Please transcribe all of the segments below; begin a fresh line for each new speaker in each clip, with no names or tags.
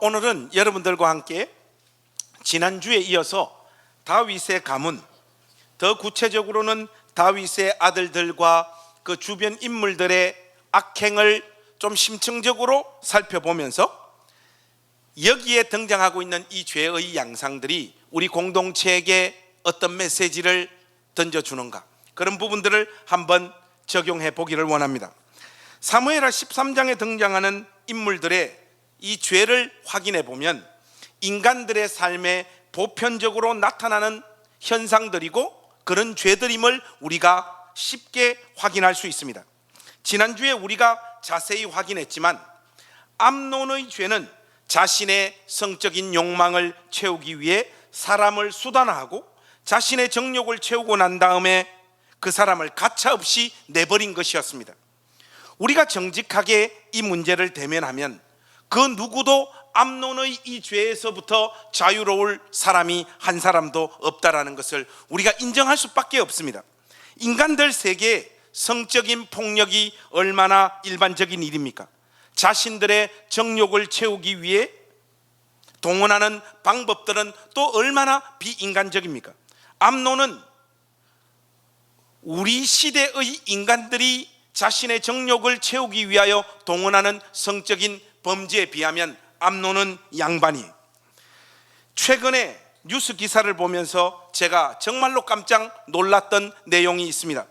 오늘은 여러분들과 함께 지난주에 이어서 다윗의 가문, 더 구체적으로는 다윗의 아들들과 그 주변 인물들의 악행을 좀 심층적으로 살펴보면서 여기에 등장하고 있는 이 죄의 양상들이 우리 공동체에게 어떤 메시지를 던져주는가, 그런 부분들을 한번 적용해 보기를 원합니다. 사무엘하 13장에 등장하는 인물들의 이 죄를 확인해 보면 인간들의 삶에 보편적으로 나타나는 현상들이고 그런 죄들임을 우리가 쉽게 확인할 수 있습니다. 지난주에 우리가 자세히 확인했지만 암논의 죄는 자신의 성적인 욕망을 채우기 위해 사람을 수단화하고 자신의 정욕을 채우고 난 다음에 그 사람을 가차없이 내버린 것이었습니다. 우리가 정직하게 이 문제를 대면하면 그 누구도 암논의 이 죄에서부터 자유로울 사람이 한 사람도 없다라는 것을 우리가 인정할 수밖에 없습니다. 인간들 세계에 성적인 폭력이 얼마나 일반적인 일입니까? 자신들의 정욕을 채우기 위해 동원하는 방법들은 또 얼마나 비인간적입니까? 암논은 우리 시대의 인간들이 자신의 정욕을 채우기 위하여 동원하는 성적인 범죄에 비하면 암논은 양반이에요. 최근에 뉴스 기사를 보면서 제가 정말로 깜짝 놀랐던 내용이 있습니다.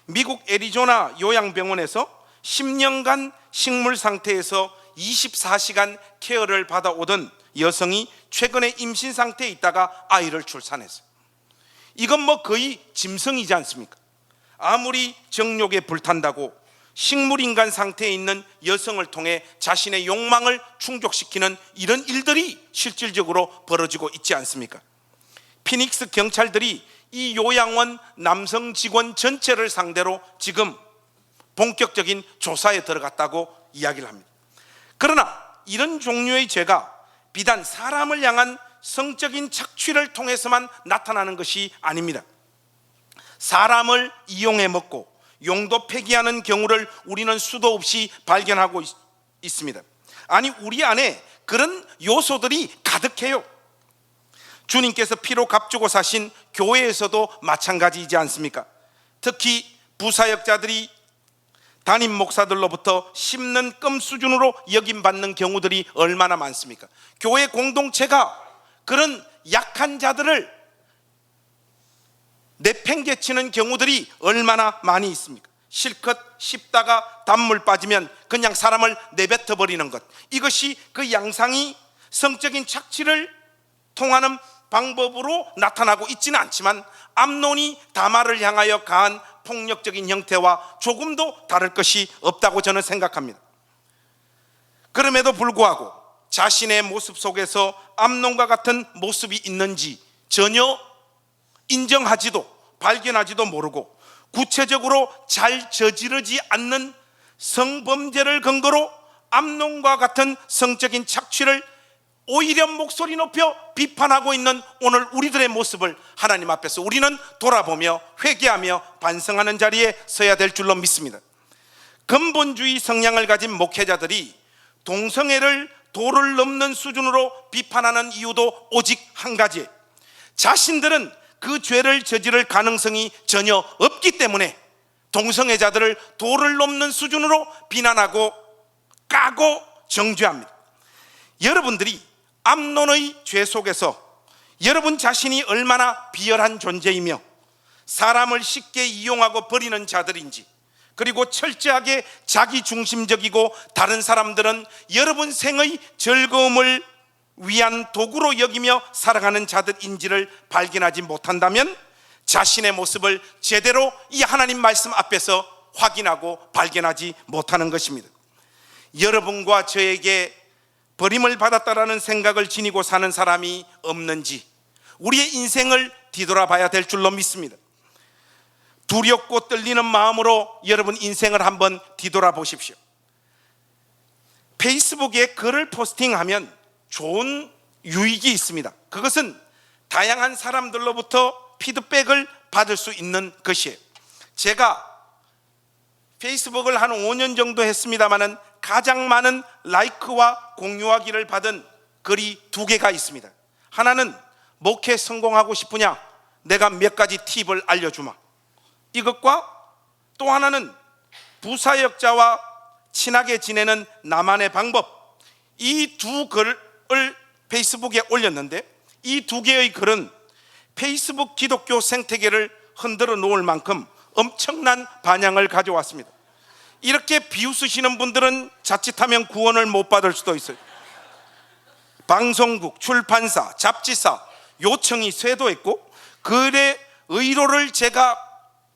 미국 애리조나 요양병원에서 10년간 식물 상태에서 24시간 케어를 받아오던 여성이 최근에 임신 상태에 있다가 아이를 출산했어요. 이건 뭐 거의 짐승이지 않습니까? 아무리 정욕에 불탄다고 식물인간 상태에 있는 여성을 통해 자신의 욕망을 충족시키는 이런 일들이 실질적으로 벌어지고 있지 않습니까? 피닉스 경찰들이 이 요양원 남성 직원 전체를 상대로 지금 본격적인 조사에 들어갔다고 이야기를 합니다. 그러나 이런 종류의 죄가 비단 사람을 향한 성적인 착취를 통해서만 나타나는 것이 아닙니다. 사람을 이용해 먹고 용도 폐기하는 경우를 우리는 수도 없이 발견하고 있습니다. 아니, 우리 안에 그런 요소들이 가득해요. 주님께서 피로 값주고 사신 교회에서도 마찬가지이지 않습니까? 특히 부사역자들이 담임 목사들로부터 씹는 껌 수준으로 여김받는 경우들이 얼마나 많습니까? 교회 공동체가 그런 약한 자들을 내팽개치는 경우들이 얼마나 많이 있습니까? 실컷 씹다가 단물 빠지면 그냥 사람을 내뱉어 버리는 것, 이것이 그 양상이 성적인 착취를 통하는 방법으로 나타나고 있지는 않지만 암논이 다말을 향하여 가한 폭력적인 형태와 조금도 다를 것이 없다고 저는 생각합니다. 그럼에도 불구하고 자신의 모습 속에서 암논과 같은 모습이 있는지 전혀 인정하지도 발견하지도 모르고 구체적으로 잘 저지르지 않는 성범죄를 근거로 암논과 같은 성적인 착취를 오히려 목소리 높여 비판하고 있는 오늘 우리들의 모습을 하나님 앞에서 우리는 돌아보며 회개하며 반성하는 자리에 서야 될 줄로 믿습니다. 근본주의 성향을 가진 목회자들이 동성애를 도를 넘는 수준으로 비판하는 이유도 오직 한 가지예요. 자신들은 그 죄를 저지를 가능성이 전혀 없기 때문에 동성애자들을 도를 넘는 수준으로 비난하고 까고 정죄합니다. 여러분들이 암논의 죄 속에서 여러분 자신이 얼마나 비열한 존재이며 사람을 쉽게 이용하고 버리는 자들인지, 그리고 철저하게 자기중심적이고 다른 사람들은 여러분 생의 즐거움을 위한 도구로 여기며 살아가는 자들인지를 발견하지 못한다면 자신의 모습을 제대로 이 하나님 말씀 앞에서 확인하고 발견하지 못하는 것입니다. 여러분과 저에게 버림을 받았다라는 생각을 지니고 사는 사람이 없는지 우리의 인생을 뒤돌아봐야 될 줄로 믿습니다. 두렵고 떨리는 마음으로 여러분 인생을 한번 뒤돌아보십시오. 페이스북에 글을 포스팅하면 좋은 유익이 있습니다. 그것은 다양한 사람들로부터 피드백을 받을 수 있는 것이에요. 제가 페이스북을 한 5년 정도 했습니다마는 가장 많은 라이크와 공유하기를 받은 글이 두 개가 있습니다. 하나는 목회 성공하고 싶으냐? 내가 몇 가지 팁을 알려주마. 이것과 또 하나는 부사역자와 친하게 지내는 나만의 방법. 이 두 글을 페이스북에 올렸는데 이 두 개의 글은 페이스북 기독교 생태계를 흔들어 놓을 만큼 엄청난 반향을 가져왔습니다. 이렇게 비웃으시는 분들은 자칫하면 구원을 못 받을 수도 있어요. 방송국, 출판사, 잡지사 요청이 쇄도했고 글의 의도를 제가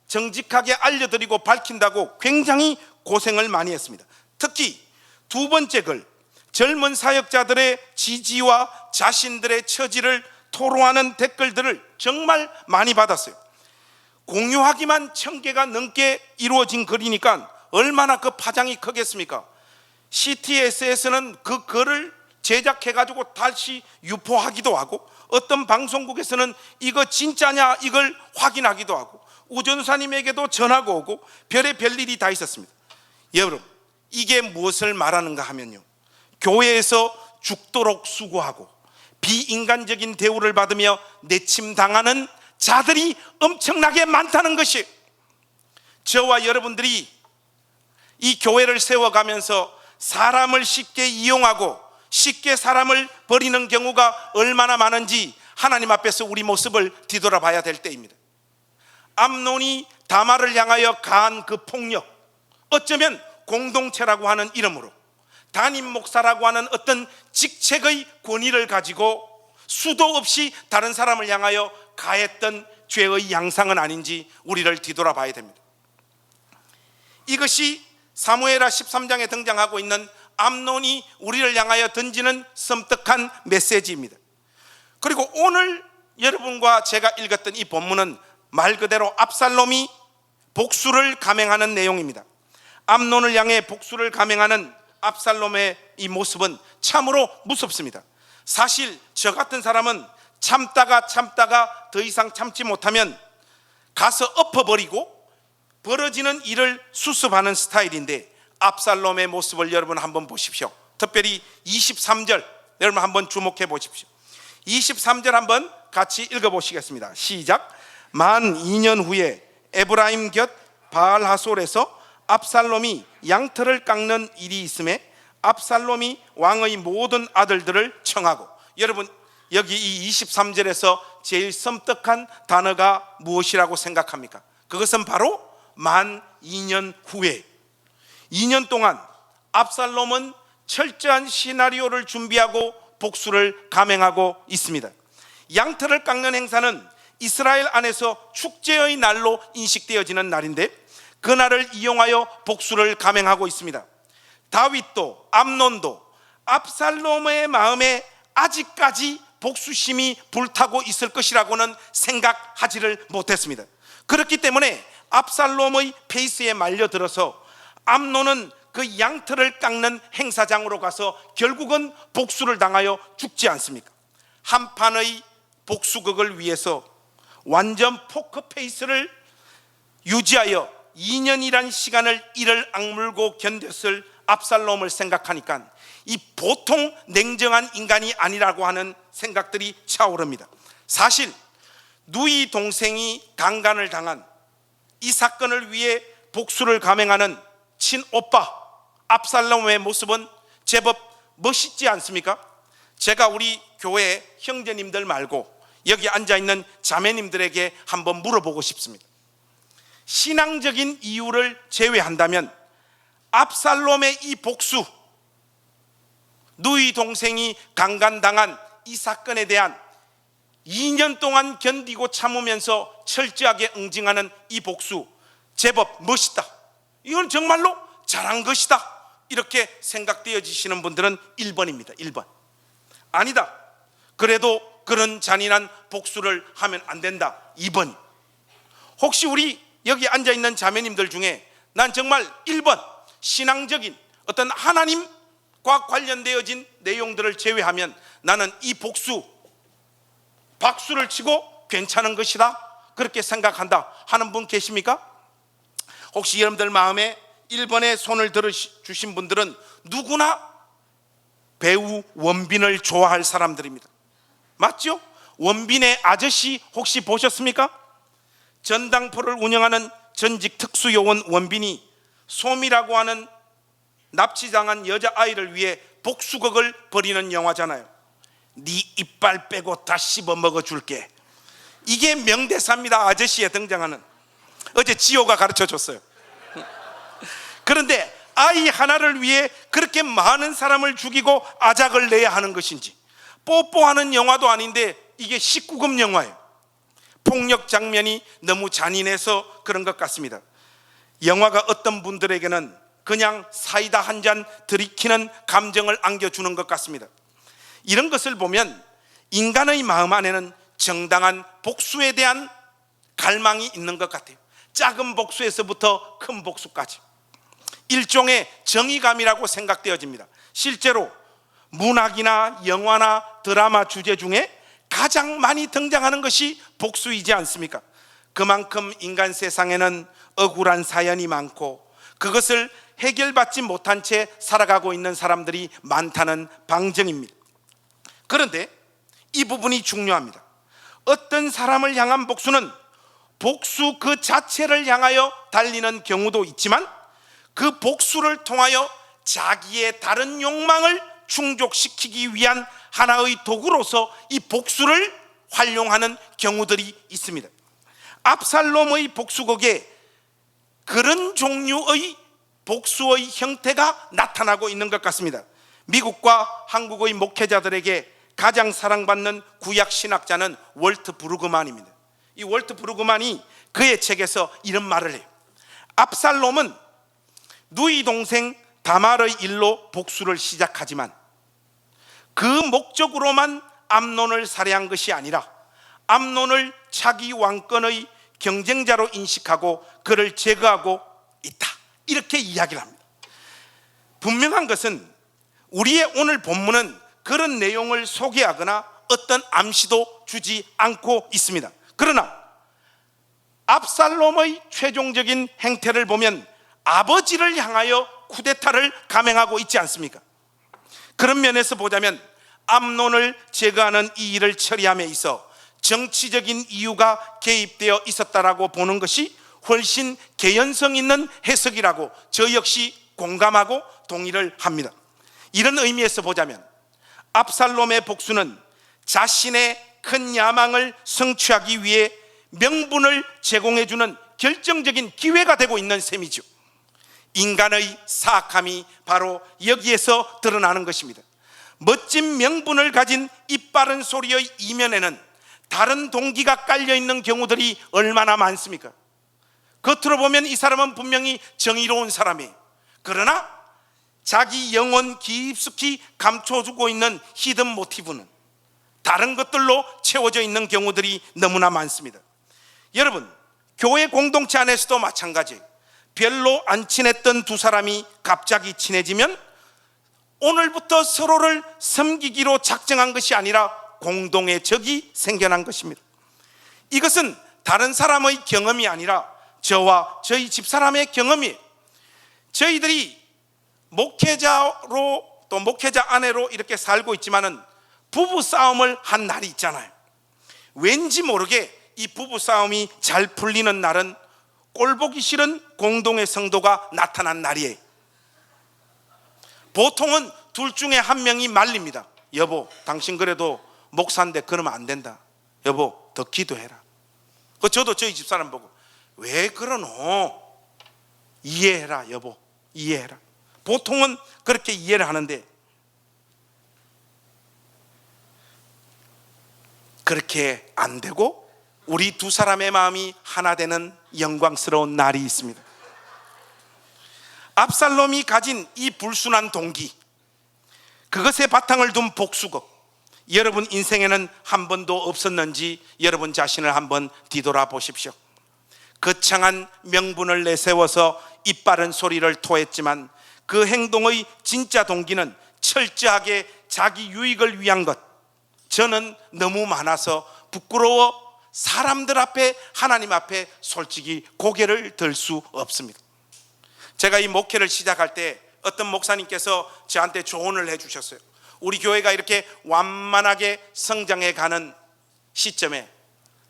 정직하게 알려드리고 밝힌다고 굉장히 고생을 많이 했습니다. 특히 두 번째 글, 젊은 사역자들의 지지와 자신들의 처지를 토로하는 댓글들을 정말 많이 받았어요. 공유하기만 1000개가 넘게 이루어진 글이니까 얼마나 그 파장이 크겠습니까? CTS에서는 그 글을 제작해가지고 다시 유포하기도 하고, 어떤 방송국에서는 이거 진짜냐 이걸 확인하기도 하고, 우전사님에게도 전화가 오고 별의 별일이 다 있었습니다. 여러분, 이게 무엇을 말하는가 하면요, 교회에서 죽도록 수고하고 비인간적인 대우를 받으며 내침당하는 자들이 엄청나게 많다는 것이, 저와 여러분들이 이 교회를 세워가면서 사람을 쉽게 이용하고 쉽게 사람을 버리는 경우가 얼마나 많은지 하나님 앞에서 우리 모습을 뒤돌아봐야 될 때입니다. 암논이 다말을 향하여 가한 그 폭력, 어쩌면 공동체라고 하는 이름으로 담임 목사라고 하는 어떤 직책의 권위를 가지고 수도 없이 다른 사람을 향하여 가했던 죄의 양상은 아닌지 우리를 뒤돌아봐야 됩니다. 이것이 사무엘하 13장에 등장하고 있는 암논이 우리를 향하여 던지는 섬뜩한 메시지입니다. 그리고 오늘 여러분과 제가 읽었던 이 본문은 말 그대로 압살롬이 복수를 감행하는 내용입니다. 암논을 향해 복수를 감행하는 압살롬의 이 모습은 참으로 무섭습니다. 사실 저 같은 사람은 참다가 더 이상 참지 못하면 가서 엎어버리고 벌어지는 일을 수습하는 스타일인데, 압살롬의 모습을 여러분 한번 보십시오. 특별히 23절 여러분 한번 주목해 보십시오. 23절 한번 같이 읽어보시겠습니다. 시작. 만 2년 후에 에브라임 곁 바알하솔에서 압살롬이 양털을 깎는 일이 있음에 압살롬이 왕의 모든 아들들을 청하고, 여러분 여기 이 23절에서 제일 섬뜩한 단어가 무엇이라고 생각합니까? 그것은 바로 만 2년 후에, 2년 동안 압살롬은 철저한 시나리오를 준비하고 복수를 감행하고 있습니다. 양털을 깎는 행사는 이스라엘 안에서 축제의 날로 인식되어지는 날인데 그날을 이용하여 복수를 감행하고 있습니다. 다윗도 암논도 압살롬의 마음에 아직까지 복수심이 불타고 있을 것이라고는 생각하지를 못했습니다. 그렇기 때문에 압살롬의 페이스에 말려들어서 암논은 그 양털을 깎는 행사장으로 가서 결국은 복수를 당하여 죽지 않습니까? 한 판의 복수극을 위해서 완전 포커 페이스를 유지하여 2년이란 시간을 이를 악물고 견뎠을 압살롬을 생각하니까 이 보통 냉정한 인간이 아니라고 하는 생각들이 차오릅니다. 사실 누이 동생이 강간을 당한 이 사건을 위해 복수를 감행하는 친오빠 압살롬의 모습은 제법 멋있지 않습니까? 제가 우리 교회 형제님들 말고 여기 앉아있는 자매님들에게 한번 물어보고 싶습니다. 신앙적인 이유를 제외한다면 압살롬의 이 복수, 누이 동생이 강간당한 이 사건에 대한 2년 동안 견디고 참으면서 철저하게 응징하는 이 복수, 제법 멋있다, 이건 정말로 잘한 것이다, 이렇게 생각되어지시는 분들은 1번입니다. 1번. 아니다, 그래도 그런 잔인한 복수를 하면 안 된다, 2번. 혹시 우리 여기 앉아있는 자매님들 중에 난 정말 1번 신앙적인 어떤 하나님과 관련되어진 내용들을 제외하면 나는 이 복수 박수를 치고 괜찮은 것이다, 그렇게 생각한다 하는 분 계십니까? 혹시 여러분들 마음에 1번에 손을 들어주신 분들은 누구나 배우 원빈을 좋아할 사람들입니다. 맞죠? 원빈의 아저씨 혹시 보셨습니까? 전당포를 운영하는 전직 특수요원 원빈이 솜이라고 하는 납치당한 여자아이를 위해 복수극을 벌이는 영화잖아요. 네 이빨 빼고 다 씹어 먹어줄게. 이게 명대사입니다. 아저씨에 등장하는. 어제 지호가 가르쳐줬어요. 그런데 아이 하나를 위해 그렇게 많은 사람을 죽이고 아작을 내야 하는 것인지, 뽀뽀하는 영화도 아닌데 이게 19금 영화예요. 폭력 장면이 너무 잔인해서 그런 것 같습니다. 영화가 어떤 분들에게는 그냥 사이다 한 잔 들이키는 감정을 안겨주는 것 같습니다. 이런 것을 보면 인간의 마음 안에는 정당한 복수에 대한 갈망이 있는 것 같아요. 작은 복수에서부터 큰 복수까지 일종의 정의감이라고 생각되어집니다. 실제로 문학이나 영화나 드라마 주제 중에 가장 많이 등장하는 것이 복수이지 않습니까? 그만큼 인간 세상에는 억울한 사연이 많고 그것을 해결받지 못한 채 살아가고 있는 사람들이 많다는 방증입니다. 그런데 이 부분이 중요합니다. 어떤 사람을 향한 복수는 복수 그 자체를 향하여 달리는 경우도 있지만 그 복수를 통하여 자기의 다른 욕망을 충족시키기 위한 하나의 도구로서 이 복수를 활용하는 경우들이 있습니다. 압살롬의 복수극에 그런 종류의 복수의 형태가 나타나고 있는 것 같습니다. 미국과 한국의 목회자들에게 가장 사랑받는 구약 신학자는 월트 브루그만입니다. 이 월트 브루그만이 그의 책에서 이런 말을 해요. 압살롬은 누이 동생 다말의 일로 복수를 시작하지만 그 목적으로만 암논을 살해한 것이 아니라 암논을 차기 왕권의 경쟁자로 인식하고 그를 제거하고 있다, 이렇게 이야기를 합니다. 분명한 것은 우리의 오늘 본문은 그런 내용을 소개하거나 어떤 암시도 주지 않고 있습니다. 그러나 압살롬의 최종적인 행태를 보면 아버지를 향하여 쿠데타를 감행하고 있지 않습니까? 그런 면에서 보자면 암논을 제거하는 이 일을 처리함에 있어 정치적인 이유가 개입되어 있었다라고 보는 것이 훨씬 개연성 있는 해석이라고 저 역시 공감하고 동의를 합니다. 이런 의미에서 보자면 압살롬의 복수는 자신의 큰 야망을 성취하기 위해 명분을 제공해주는 결정적인 기회가 되고 있는 셈이죠. 인간의 사악함이 바로 여기에서 드러나는 것입니다. 멋진 명분을 가진 이빠른 소리의 이면에는 다른 동기가 깔려있는 경우들이 얼마나 많습니까? 겉으로 보면 이 사람은 분명히 정의로운 사람이에요. 그러나 자기 영혼 깊숙이 감춰주고 있는 히든 모티브는 다른 것들로 채워져 있는 경우들이 너무나 많습니다. 여러분, 교회 공동체 안에서도 마찬가지예요. 별로 안 친했던 두 사람이 갑자기 친해지면 오늘부터 서로를 섬기기로 작정한 것이 아니라 공동의 적이 생겨난 것입니다. 이것은 다른 사람의 경험이 아니라 저와 저희 집사람의 경험이에요. 저희들이 목회자로 또 목회자 아내로 이렇게 살고 있지만은 부부 싸움을 한 날이 있잖아요. 왠지 모르게 이 부부 싸움이 잘 풀리는 날은 꼴보기 싫은 공동의 성도가 나타난 날이에요. 보통은 둘 중에 한 명이 말립니다. 여보, 당신 그래도 목사인데 그러면 안 된다. 여보, 더 기도해라. 저도 저희 집사람 보고 왜 그러노? 이해해라, 여보, 이해해라. 보통은 그렇게 이해를 하는데 그렇게 안 되고 우리 두 사람의 마음이 하나 되는 영광스러운 날이 있습니다. 압살롬이 가진 이 불순한 동기, 그것에 바탕을 둔 복수극, 여러분 인생에는 한 번도 없었는지 여러분 자신을 한번 뒤돌아보십시오. 거창한 명분을 내세워서 이빠른 소리를 토했지만 그 행동의 진짜 동기는 철저하게 자기 유익을 위한 것, 저는 너무 많아서 부끄러워 사람들 앞에, 하나님 앞에 솔직히 고개를 들 수 없습니다. 제가 이 목회를 시작할 때 어떤 목사님께서 저한테 조언을 해주셨어요. 우리 교회가 이렇게 완만하게 성장해 가는 시점에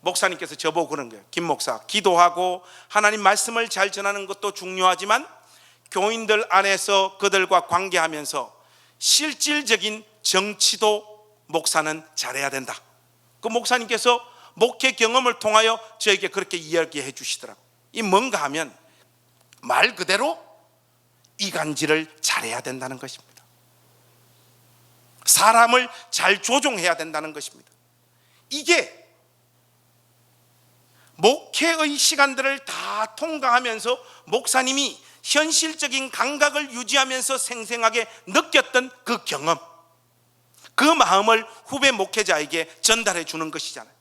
목사님께서 저보고 그런 거예요. 김 목사, 기도하고 하나님 말씀을 잘 전하는 것도 중요하지만 교인들 안에서 그들과 관계하면서 실질적인 정치도 목사는 잘해야 된다. 그 목사님께서 목회 경험을 통하여 저에게 그렇게 이야기해 주시더라고요. 이 뭔가 하면 말 그대로 이간질을 잘해야 된다는 것입니다. 사람을 잘 조종해야 된다는 것입니다. 이게 목회의 시간들을 다 통과하면서 목사님이 현실적인 감각을 유지하면서 생생하게 느꼈던 그 경험, 그 마음을 후배 목회자에게 전달해 주는 것이잖아요.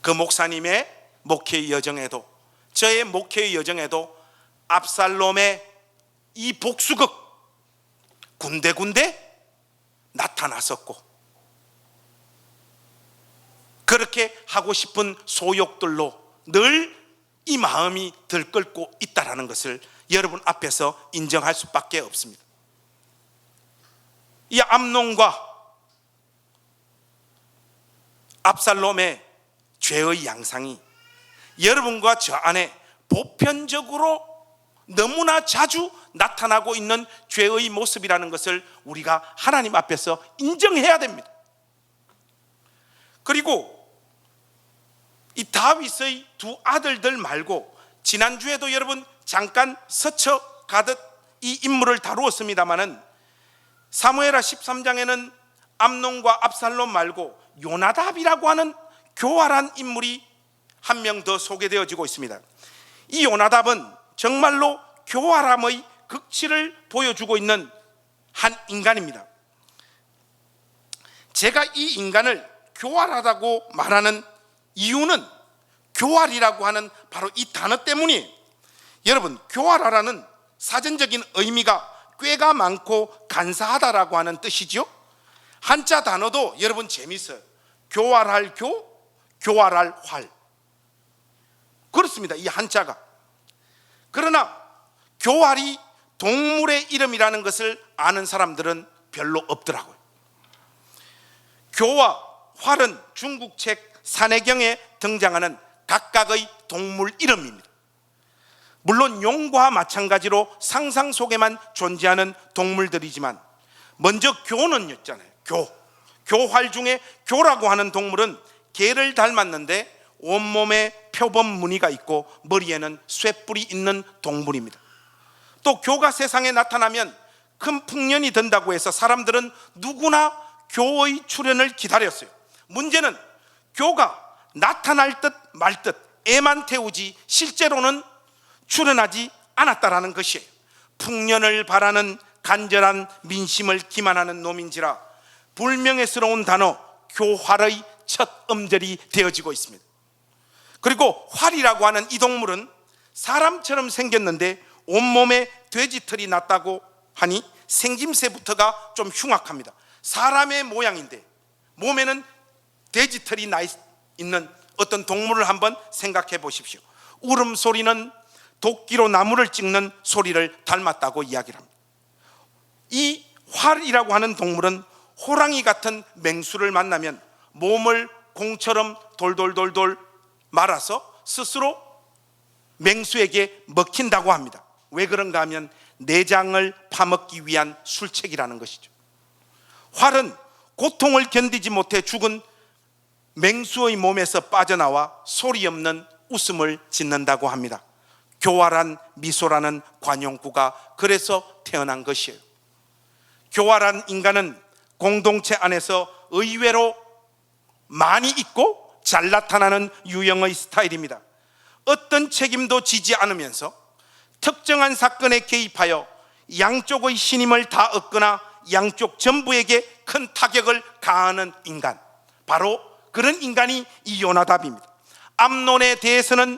그 목사님의 목회의 여정에도, 저의 목회의 여정에도 압살롬의 이 복수극 군데군데 나타났었고, 그렇게 하고 싶은 소욕들로 늘 이 마음이 들끓고 있다는 것을 여러분 앞에서 인정할 수밖에 없습니다. 이 암논과 압살롬의 죄의 양상이 여러분과 저 안에 보편적으로 너무나 자주 나타나고 있는 죄의 모습이라는 것을 우리가 하나님 앞에서 인정해야 됩니다. 그리고 이 다윗의 두 아들들 말고 지난주에도 여러분 잠깐 스쳐가듯 이 인물을 다루었습니다마는 사무엘하 13장에는 암논과 압살롬 말고 요나답이라고 하는 교활한 인물이 한 명 더 소개되어지고 있습니다. 이 요나답은 정말로 교활함의 극치를 보여주고 있는 한 인간입니다. 제가 이 인간을 교활하다고 말하는 이유는 교활이라고 하는 바로 이 단어 때문이에요. 여러분, 교활하라는 사전적인 의미가 꾀가 많고 간사하다라고 하는 뜻이죠. 한자 단어도 여러분 재밌어요. 교활할 교, 교활할 활. 그렇습니다, 이 한자가. 그러나 교활이 동물의 이름이라는 것을 아는 사람들은 별로 없더라고요. 교와 활은 중국 책 산해경에 등장하는 각각의 동물 이름입니다. 물론 용과 마찬가지로 상상 속에만 존재하는 동물들이지만 먼저 교는 있잖아요. 교활 중에 교라고 하는 동물은 개를 닮았는데 온몸에 표범 무늬가 있고 머리에는 쇠뿔이 있는 동물입니다. 또 교가 세상에 나타나면 큰 풍년이 된다고 해서 사람들은 누구나 교의 출현을 기다렸어요. 문제는 교가 나타날 듯 말 듯 애만 태우지 실제로는 출현하지 않았다라는 것이에요. 풍년을 바라는 간절한 민심을 기만하는 놈인지라 불명예스러운 단어 교활의 첫 음절이 되어지고 있습니다. 그리고 활이라고 하는 이 동물은 사람처럼 생겼는데 온몸에 돼지털이 났다고 하니 생김새부터가 좀 흉악합니다. 사람의 모양인데 몸에는 돼지털이 나 있는 어떤 동물을 한번 생각해 보십시오. 울음소리는 도끼로 나무를 찍는 소리를 닮았다고 이야기를 합니다. 이 활이라고 하는 동물은 호랑이 같은 맹수를 만나면 몸을 공처럼 돌돌돌돌 말아서 스스로 맹수에게 먹힌다고 합니다. 왜 그런가 하면 내장을 파먹기 위한 술책이라는 것이죠. 활은 고통을 견디지 못해 죽은 맹수의 몸에서 빠져나와 소리 없는 웃음을 짓는다고 합니다. 교활한 미소라는 관용구가 그래서 태어난 것이에요. 교활한 인간은 공동체 안에서 의외로 많이 있고 잘 나타나는 유형의 스타일입니다. 어떤 책임도 지지 않으면서 특정한 사건에 개입하여 양쪽의 신임을 다 얻거나 양쪽 전부에게 큰 타격을 가하는 인간, 바로 그런 인간이 이 요나답입니다. 암논에 대해서는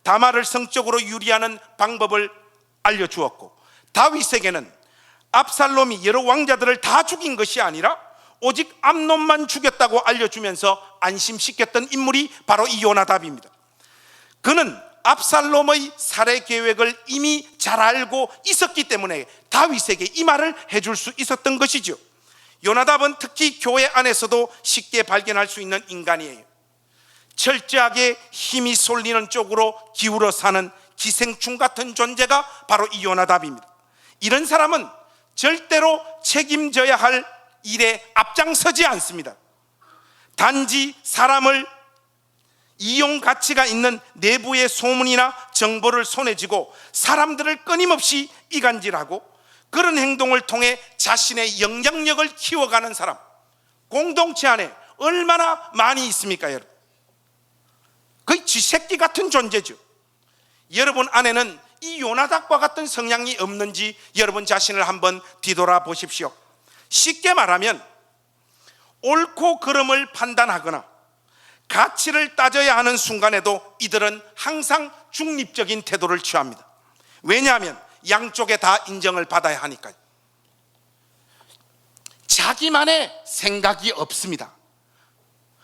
다말을 성적으로 유리하는 방법을 알려주었고, 다윗에게는 압살롬이 여러 왕자들을 다 죽인 것이 아니라 오직 암논만 죽였다고 알려주면서 안심시켰던 인물이 바로 이 요나답입니다. 그는 압살롬의 살해 계획을 이미 잘 알고 있었기 때문에 다윗에게 이 말을 해줄 수 있었던 것이죠. 요나답은 특히 교회 안에서도 쉽게 발견할 수 있는 인간이에요. 철저하게 힘이 쏠리는 쪽으로 기울어 사는 기생충 같은 존재가 바로 이 요나답입니다. 이런 사람은 절대로 책임져야 할 일에 앞장서지 않습니다. 단지 사람을 이용 가치가 있는 내부의 소문이나 정보를 손에 쥐고 사람들을 끊임없이 이간질하고 그런 행동을 통해 자신의 영향력을 키워가는 사람, 공동체 안에 얼마나 많이 있습니까, 여러분? 거의 쥐새끼 같은 존재죠. 여러분 안에는 이 요나답과 같은 성향이 없는지 여러분 자신을 한번 뒤돌아 보십시오. 쉽게 말하면 옳고 그름을 판단하거나 가치를 따져야 하는 순간에도 이들은 항상 중립적인 태도를 취합니다. 왜냐하면 양쪽에 다 인정을 받아야 하니까요. 자기만의 생각이 없습니다.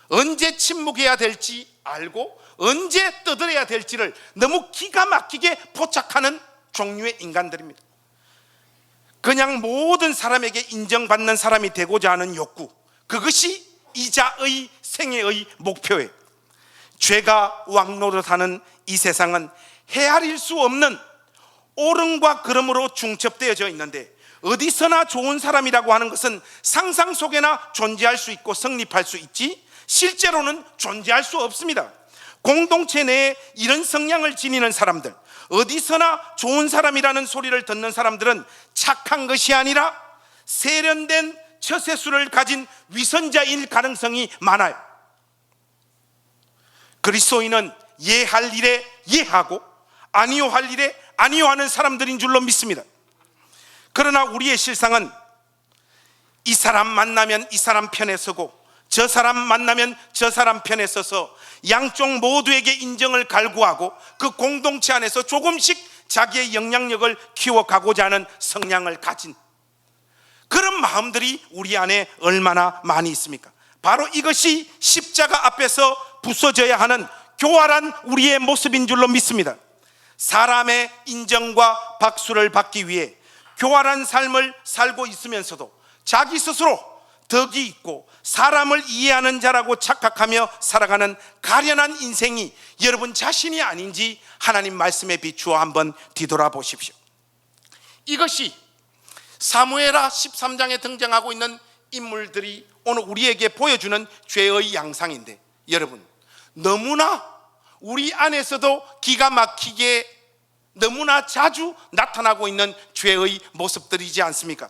언제 침묵해야 될지 알고 언제 떠들어야 될지를 너무 기가 막히게 포착하는 종류의 인간들입니다. 그냥 모든 사람에게 인정받는 사람이 되고자 하는 욕구, 그것이 이자의 생애의 목표예요. 죄가 왕노릇하는 이 세상은 헤아릴 수 없는 옳음과 그름으로 중첩되어져 있는데 어디서나 좋은 사람이라고 하는 것은 상상 속에나 존재할 수 있고 성립할 수 있지 실제로는 존재할 수 없습니다. 공동체 내에 이런 성향을 지니는 사람들, 어디서나 좋은 사람이라는 소리를 듣는 사람들은 착한 것이 아니라 세련된 처세술을 가진 위선자일 가능성이 많아요. 그리스도인은 예할 일에 예하고 아니요 할 일에 아니요 하는 사람들인 줄로 믿습니다. 그러나 우리의 실상은 이 사람 만나면 이 사람 편에 서고 저 사람 만나면 저 사람 편에 서서 양쪽 모두에게 인정을 갈구하고 그 공동체 안에서 조금씩 자기의 영향력을 키워가고자 하는 성향을 가진 그런 마음들이 우리 안에 얼마나 많이 있습니까? 바로 이것이 십자가 앞에서 부서져야 하는 교활한 우리의 모습인 줄로 믿습니다. 사람의 인정과 박수를 받기 위해 교활한 삶을 살고 있으면서도 자기 스스로 덕이 있고 사람을 이해하는 자라고 착각하며 살아가는 가련한 인생이 여러분 자신이 아닌지 하나님 말씀에 비추어 한번 뒤돌아보십시오. 이것이 사무엘하 13장에 등장하고 있는 인물들이 오늘 우리에게 보여주는 죄의 양상인데, 여러분 너무나 우리 안에서도 기가 막히게 너무나 자주 나타나고 있는 죄의 모습들이지 않습니까?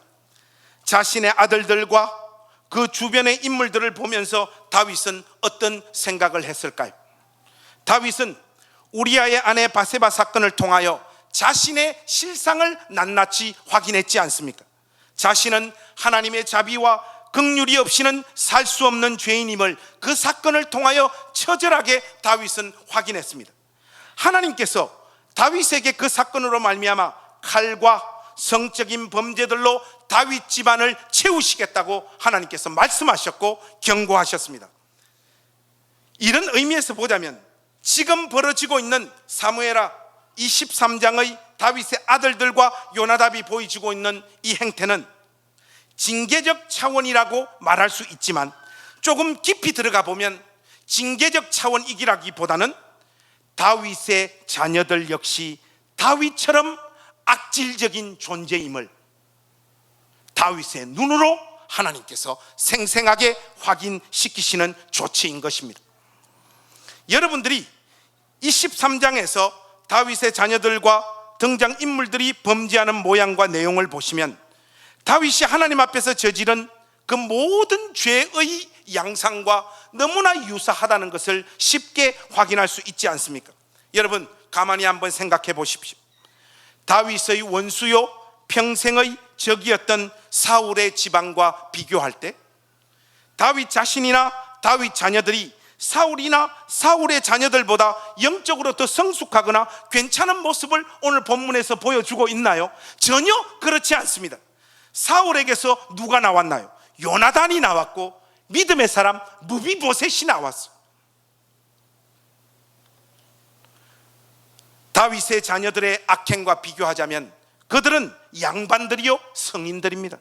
자신의 아들들과 그 주변의 인물들을 보면서 다윗은 어떤 생각을 했을까요? 다윗은 우리아의 아내 바세바 사건을 통하여 자신의 실상을 낱낱이 확인했지 않습니까? 자신은 하나님의 자비와 긍휼이 없이는 살 수 없는 죄인임을 그 사건을 통하여 처절하게 다윗은 확인했습니다. 하나님께서 다윗에게 그 사건으로 말미암아 칼과 성적인 범죄들로 다윗 집안을 채우시겠다고 하나님께서 말씀하셨고 경고하셨습니다. 이런 의미에서 보자면 지금 벌어지고 있는 사무엘하 23장의 다윗의 아들들과 요나답이 보여주고 있는 이 행태는 징계적 차원이라고 말할 수 있지만 조금 깊이 들어가 보면 징계적 차원이기라기보다는 다윗의 자녀들 역시 다윗처럼 악질적인 존재임을 다윗의 눈으로 하나님께서 생생하게 확인시키시는 조치인 것입니다. 여러분들이 23장에서 다윗의 자녀들과 등장인물들이 범죄하는 모양과 내용을 보시면 다윗이 하나님 앞에서 저지른 그 모든 죄의 양상과 너무나 유사하다는 것을 쉽게 확인할 수 있지 않습니까? 여러분 가만히 한번 생각해 보십시오. 다윗의 원수요 평생의 적이었던 사울의 집안과 비교할 때 다윗 자신이나 다윗 자녀들이 사울이나 사울의 자녀들보다 영적으로 더 성숙하거나 괜찮은 모습을 오늘 본문에서 보여주고 있나요? 전혀 그렇지 않습니다. 사울에게서 누가 나왔나요? 요나단이 나왔고 믿음의 사람 무비보셋이 나왔어요. 다윗의 자녀들의 악행과 비교하자면 그들은 양반들이요 성인들입니다.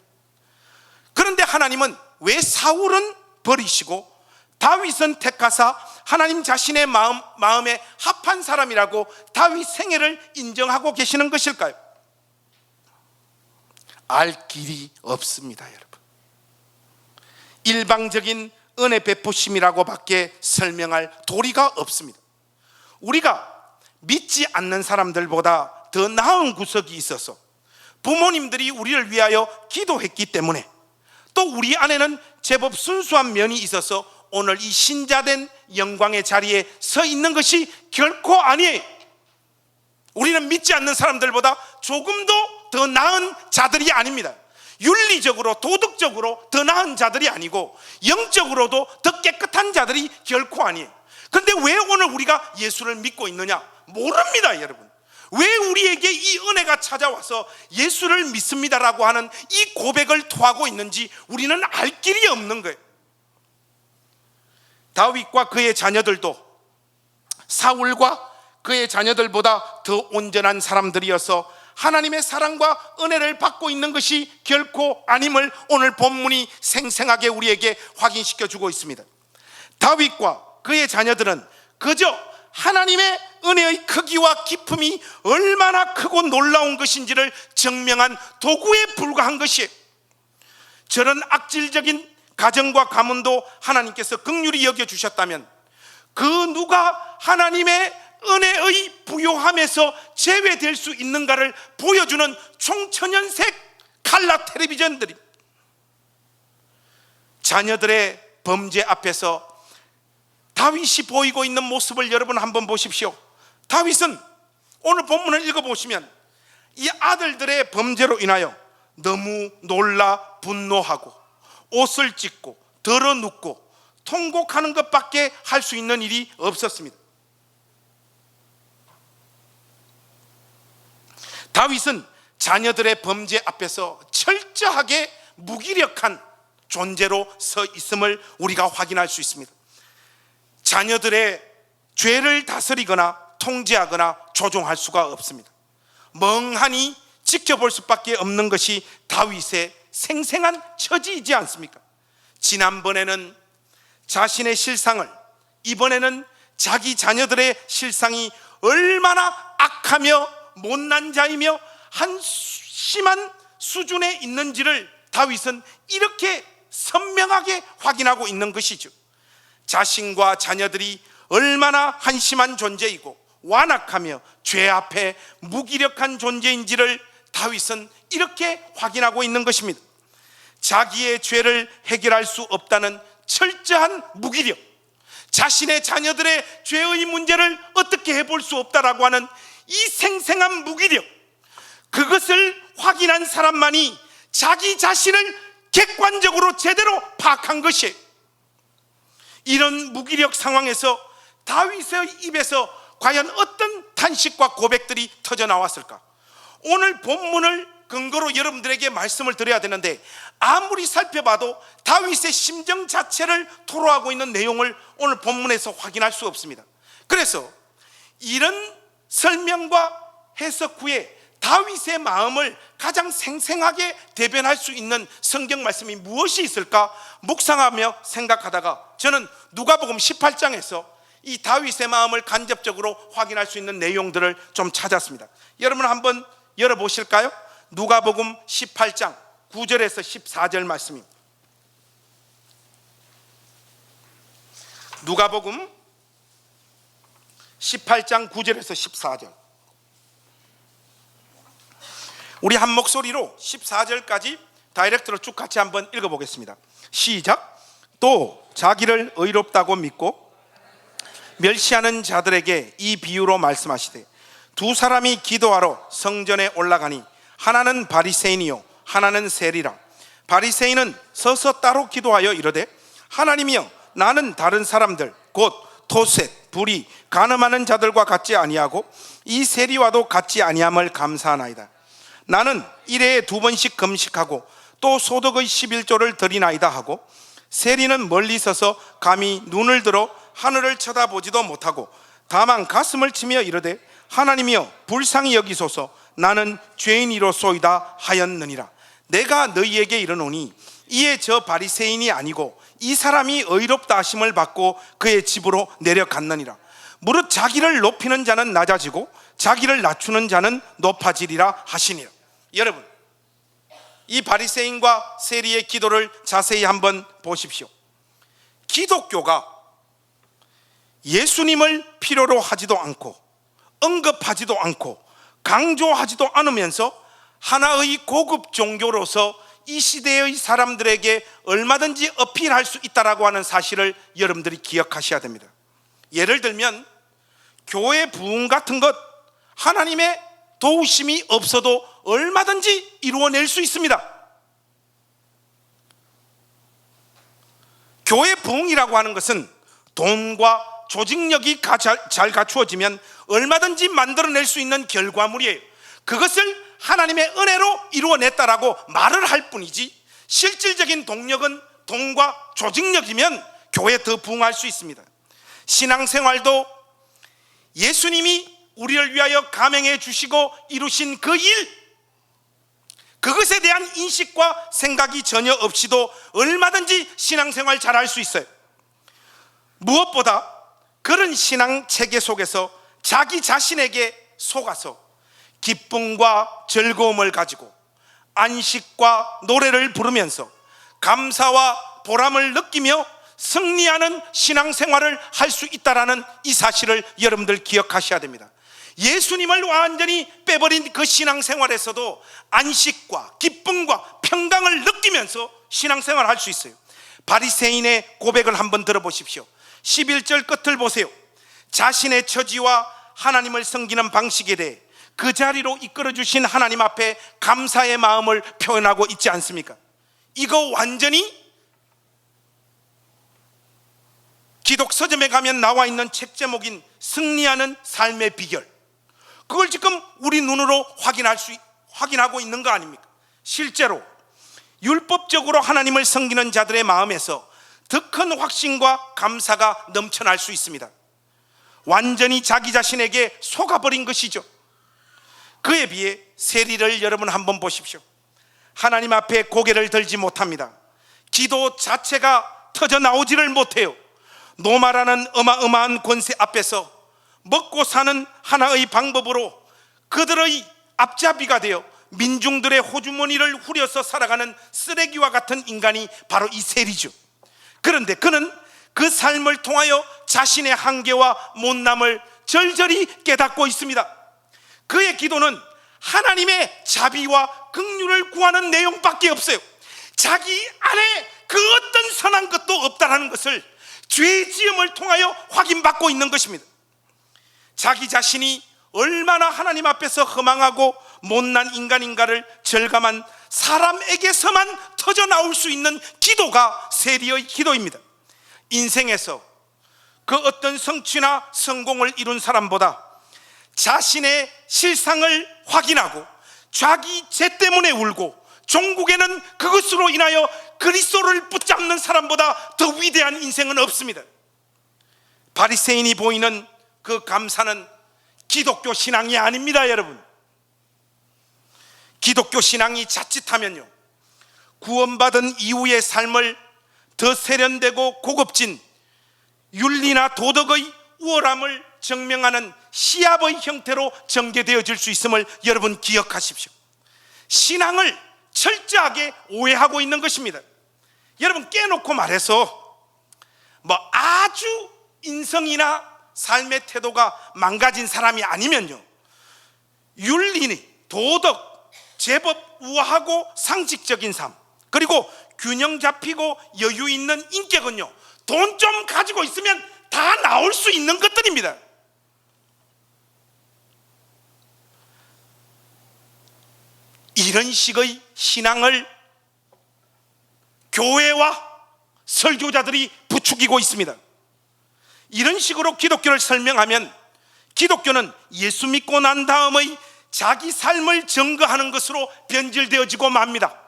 그런데 하나님은 왜 사울은 버리시고 다윗은 택하사 하나님 자신의 마음에 합한 사람이라고 다윗 생애를 인정하고 계시는 것일까요? 알 길이 없습니다, 여러분. 일방적인 은혜 베푸심이라고 밖에 설명할 도리가 없습니다. 우리가 믿지 않는 사람들보다 더 나은 구석이 있어서 부모님들이 우리를 위하여 기도했기 때문에, 또 우리 안에는 제법 순수한 면이 있어서 오늘 이 신자된 영광의 자리에 서 있는 것이 결코 아니에요. 우리는 믿지 않는 사람들보다 조금도 더 나은 자들이 아닙니다. 윤리적으로 도덕적으로 더 나은 자들이 아니고 영적으로도 더 깨끗한 자들이 결코 아니에요. 그런데 왜 오늘 우리가 예수를 믿고 있느냐? 모릅니다, 여러분. 왜 우리에게 이 은혜가 찾아와서 예수를 믿습니다라고 하는 이 고백을 토하고 있는지 우리는 알 길이 없는 거예요. 다윗과 그의 자녀들도 사울과 그의 자녀들보다 더 온전한 사람들이어서 하나님의 사랑과 은혜를 받고 있는 것이 결코 아님을 오늘 본문이 생생하게 우리에게 확인시켜 주고 있습니다. 다윗과 그의 자녀들은 그저 하나님의 은혜의 크기와 기품이 얼마나 크고 놀라운 것인지를 증명한 도구에 불과한 것이에요. 저런 악질적인 가정과 가문도 하나님께서 긍휼히 여겨주셨다면 그 누가 하나님의 은혜의 부요함에서 제외될 수 있는가를 보여주는 총천연색 칼라 텔레비전들이, 자녀들의 범죄 앞에서 다윗이 보이고 있는 모습을 여러분 한번 보십시오. 다윗은 오늘 본문을 읽어보시면 이 아들들의 범죄로 인하여 너무 놀라 분노하고 옷을 찢고 덜어눕고 통곡하는 것밖에 할 수 있는 일이 없었습니다. 다윗은 자녀들의 범죄 앞에서 철저하게 무기력한 존재로 서 있음을 우리가 확인할 수 있습니다. 자녀들의 죄를 다스리거나 통제하거나 조종할 수가 없습니다. 멍하니 지켜볼 수밖에 없는 것이 다윗의 생생한 처지이지 않습니까? 지난번에는 자신의 실상을, 이번에는 자기 자녀들의 실상이 얼마나 악하며 못난 자이며 한심한 수준에 있는지를 다윗은 이렇게 선명하게 확인하고 있는 것이죠. 자신과 자녀들이 얼마나 한심한 존재이고 완악하며 죄 앞에 무기력한 존재인지를 다윗은 이렇게 확인하고 있는 것입니다. 자기의 죄를 해결할 수 없다는 철저한 무기력, 자신의 자녀들의 죄의 문제를 어떻게 해볼 수 없다라고 하는 이 생생한 무기력, 그것을 확인한 사람만이 자기 자신을 객관적으로 제대로 파악한 것이에요. 이런 무기력 상황에서 다윗의 입에서 과연 어떤 탄식과 고백들이 터져 나왔을까? 오늘 본문을 근거로 여러분들에게 말씀을 드려야 되는데, 아무리 살펴봐도 다윗의 심정 자체를 토로하고 있는 내용을 오늘 본문에서 확인할 수 없습니다. 그래서 이런 설명과 해석 후에 다윗의 마음을 가장 생생하게 대변할 수 있는 성경 말씀이 무엇이 있을까 묵상하며 생각하다가 저는 누가복음 18장에서 이 다윗의 마음을 간접적으로 확인할 수 있는 내용들을 좀 찾았습니다. 여러분 한번 열어보실까요? 누가복음 18장 9절에서 14절 말씀입니다. 누가복음 18장 9절에서 14절, 우리 한 목소리로 14절까지 다이렉트로 쭉 같이 한번 읽어보겠습니다. 시작. 또 자기를 의롭다고 믿고 멸시하는 자들에게 이 비유로 말씀하시되, 두 사람이 기도하러 성전에 올라가니 하나는 바리새인이요 하나는 세리라. 바리새인은 서서 따로 기도하여 이르되, 하나님이여, 나는 다른 사람들 곧 토셋, 불의, 간음하는 자들과 같지 아니하고 이 세리와도 같지 아니함을 감사하나이다. 나는 일회에 2번씩 금식하고 또 소득의 11조를 드리나이다 하고, 세리는 멀리 서서 감히 눈을 들어 하늘을 쳐다보지도 못하고 다만 가슴을 치며 이르되, 하나님이여 불쌍히 여기소서, 나는 죄인이로소이다 하였느니라. 내가 너희에게 이르노니 이에 저 바리새인이 아니고 이 사람이 의롭다 하심을 받고 그의 집으로 내려갔느니라. 무릇 자기를 높이는 자는 낮아지고 자기를 낮추는 자는 높아지리라 하시니라. 여러분, 이 바리새인과 세리의 기도를 자세히 한번 보십시오. 기독교가 예수님을 필요로 하지도 않고 언급하지도 않고 강조하지도 않으면서 하나의 고급 종교로서 이 시대의 사람들에게 얼마든지 어필할 수 있다라고 하는 사실을 여러분들이 기억하셔야 됩니다. 예를 들면 교회 부흥 같은 것, 하나님의 도우심이 없어도 얼마든지 이루어낼 수 있습니다. 교회 부흥이라고 하는 것은 돈과 조직력이 잘 갖추어지면 얼마든지 만들어낼 수 있는 결과물이에요. 그것을 하나님의 은혜로 이루어냈다라고 말을 할 뿐이지, 실질적인 동력은 돈과 조직력이면 교회에 더 부흥할 수 있습니다. 신앙생활도 예수님이 우리를 위하여 감행해 주시고 이루신 그 일, 그것에 대한 인식과 생각이 전혀 없이도 얼마든지 신앙생활 잘할 수 있어요. 무엇보다 그런 신앙 체계 속에서 자기 자신에게 속아서 기쁨과 즐거움을 가지고 안식과 노래를 부르면서 감사와 보람을 느끼며 승리하는 신앙생활을 할 수 있다는 이 사실을 여러분들 기억하셔야 됩니다. 예수님을 완전히 빼버린 그 신앙생활에서도 안식과 기쁨과 평강을 느끼면서 신앙생활을 할 수 있어요. 바리새인의 고백을 한번 들어보십시오. 11절 끝을 보세요. 자신의 처지와 하나님을 섬기는 방식에 대해 그 자리로 이끌어 주신 하나님 앞에 감사의 마음을 표현하고 있지 않습니까? 이거 완전히 기독 서점에 가면 나와 있는 책 제목인 승리하는 삶의 비결, 그걸 지금 우리 눈으로 확인하고 있는 거 아닙니까? 실제로 율법적으로 하나님을 섬기는 자들의 마음에서 더 큰 확신과 감사가 넘쳐날 수 있습니다. 완전히 자기 자신에게 속아버린 것이죠. 그에 비해 세리를 여러분 한번 보십시오. 하나님 앞에 고개를 들지 못합니다. 기도 자체가 터져 나오지를 못해요. 노마라는 어마어마한 권세 앞에서 먹고 사는 하나의 방법으로 그들의 앞잡이가 되어 민중들의 호주머니를 후려서 살아가는 쓰레기와 같은 인간이 바로 이 세리죠. 그런데 그는 그 삶을 통하여 자신의 한계와 못남을 절절히 깨닫고 있습니다. 그의 기도는 하나님의 자비와 긍휼을 구하는 내용밖에 없어요. 자기 안에 그 어떤 선한 것도 없다는 것을 죄 지음을 통하여 확인받고 있는 것입니다. 자기 자신이 얼마나 하나님 앞에서 허망하고 못난 인간인가를 절감한 사람에게서만 터져 나올 수 있는 기도가 세리의 기도입니다. 인생에서 그 어떤 성취나 성공을 이룬 사람보다 자신의 실상을 확인하고 자기 죄 때문에 울고 종국에는 그것으로 인하여 그리스도를 붙잡는 사람보다 더 위대한 인생은 없습니다. 바리새인이 보이는 그 감사는 기독교 신앙이 아닙니다. 여러분, 기독교 신앙이 자칫하면요, 구원받은 이후의 삶을 더 세련되고 고급진 윤리나 도덕의 우월함을 증명하는 시합의 형태로 전개되어질 수 있음을 여러분 기억하십시오. 신앙을 철저하게 오해하고 있는 것입니다. 여러분, 깨놓고 말해서 아주 인성이나 삶의 태도가 망가진 사람이 아니면요, 윤리, 도덕, 제법 우아하고 상식적인 삶, 그리고 균형 잡히고 여유 있는 인격은요, 돈 좀 가지고 있으면 다 나올 수 있는 것들입니다. 이런 식의 신앙을 교회와 설교자들이 부추기고 있습니다. 이런 식으로 기독교를 설명하면 기독교는 예수 믿고 난 다음의 자기 삶을 증거하는 것으로 변질되어지고 맙니다.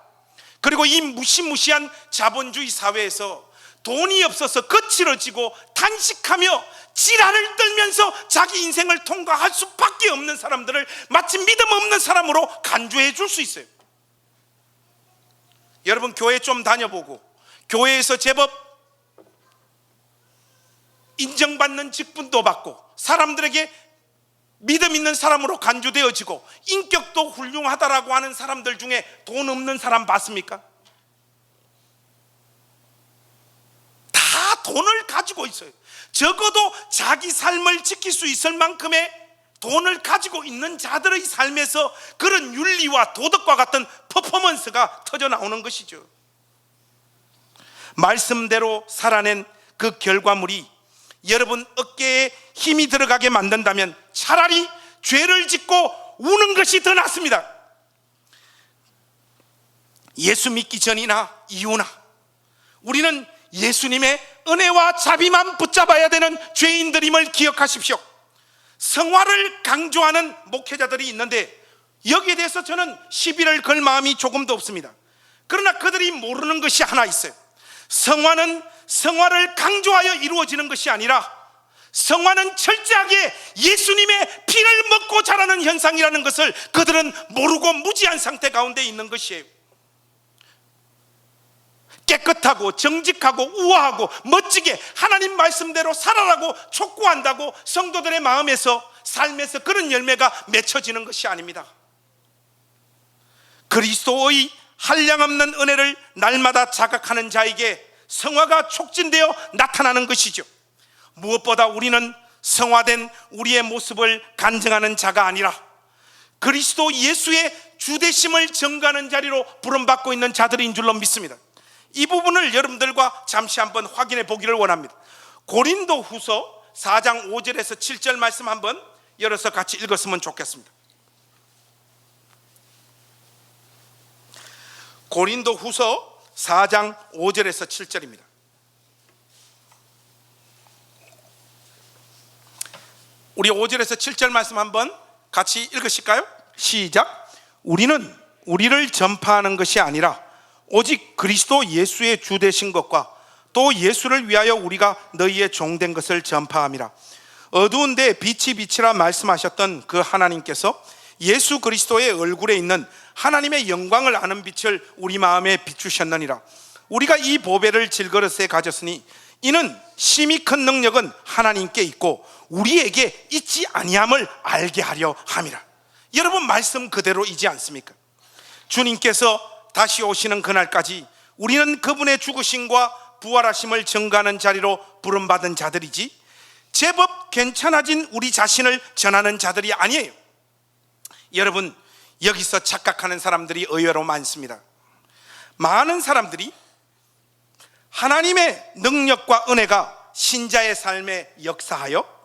그리고 이 무시무시한 자본주의 사회에서 돈이 없어서 거칠어지고 단식하며 지랄을 떨면서 자기 인생을 통과할 수밖에 없는 사람들을 마치 믿음 없는 사람으로 간주해 줄 수 있어요. 여러분, 교회 좀 다녀보고 교회에서 제법 인정받는 직분도 받고 사람들에게 믿음 있는 사람으로 간주되어지고 인격도 훌륭하다라고 하는 사람들 중에 돈 없는 사람 봤습니까? 다 돈을 가지고 있어요. 적어도 자기 삶을 지킬 수 있을 만큼의 돈을 가지고 있는 자들의 삶에서 그런 윤리와 도덕과 같은 퍼포먼스가 터져 나오는 것이죠. 말씀대로 살아낸 그 결과물이 여러분 어깨에 힘이 들어가게 만든다면 차라리 죄를 짓고 우는 것이 더 낫습니다. 예수 믿기 전이나 이후나 우리는 예수님의 은혜와 자비만 붙잡아야 되는 죄인들임을 기억하십시오. 성화를 강조하는 목회자들이 있는데 여기에 대해서 저는 시비를 걸 마음이 조금도 없습니다. 그러나 그들이 모르는 것이 하나 있어요. 성화는 성화를 강조하여 이루어지는 것이 아니라 성화는 철저하게 예수님의 피를 먹고 자라는 현상이라는 것을 그들은 모르고 무지한 상태 가운데 있는 것이에요. 깨끗하고 정직하고 우아하고 멋지게 하나님 말씀대로 살아라고 촉구한다고 성도들의 마음에서 삶에서 그런 열매가 맺혀지는 것이 아닙니다. 그리스도의 한량없는 은혜를 날마다 자각하는 자에게 성화가 촉진되어 나타나는 것이죠. 무엇보다 우리는 성화된 우리의 모습을 간증하는 자가 아니라 그리스도 예수의 주되심을 증거하는 자리로 부름받고 있는 자들인 줄로 믿습니다. 이 부분을 여러분들과 잠시 한번 확인해 보기를 원합니다. 고린도 후서 4장 5절에서 7절 말씀 한번 열어서 같이 읽었으면 좋겠습니다. 고린도 후서 4장 5절에서 7절입니다. 우리 5절에서 7절 말씀 한번 같이 읽으실까요? 시작. 우리는 우리를 전파하는 것이 아니라 오직 그리스도 예수의 주 되신 것과 또 예수를 위하여 우리가 너희의 종된 것을 전파함이라. 어두운 데 빛이 빛이라 말씀하셨던 그 하나님께서 예수 그리스도의 얼굴에 있는 하나님의 영광을 아는 빛을 우리 마음에 비추셨느니라. 우리가 이 보배를 질그릇에 가졌으니 이는 심히 큰 능력은 하나님께 있고 우리에게 있지 아니함을 알게 하려 함이라. 여러분, 말씀 그대로이지 않습니까? 주님께서 다시 오시는 그날까지 우리는 그분의 죽으심과 부활하심을 증거하는 자리로 부름받은 자들이지 제법 괜찮아진 우리 자신을 전하는 자들이 아니에요. 여러분, 여기서 착각하는 사람들이 의외로 많습니다. 많은 사람들이 하나님의 능력과 은혜가 신자의 삶에 역사하여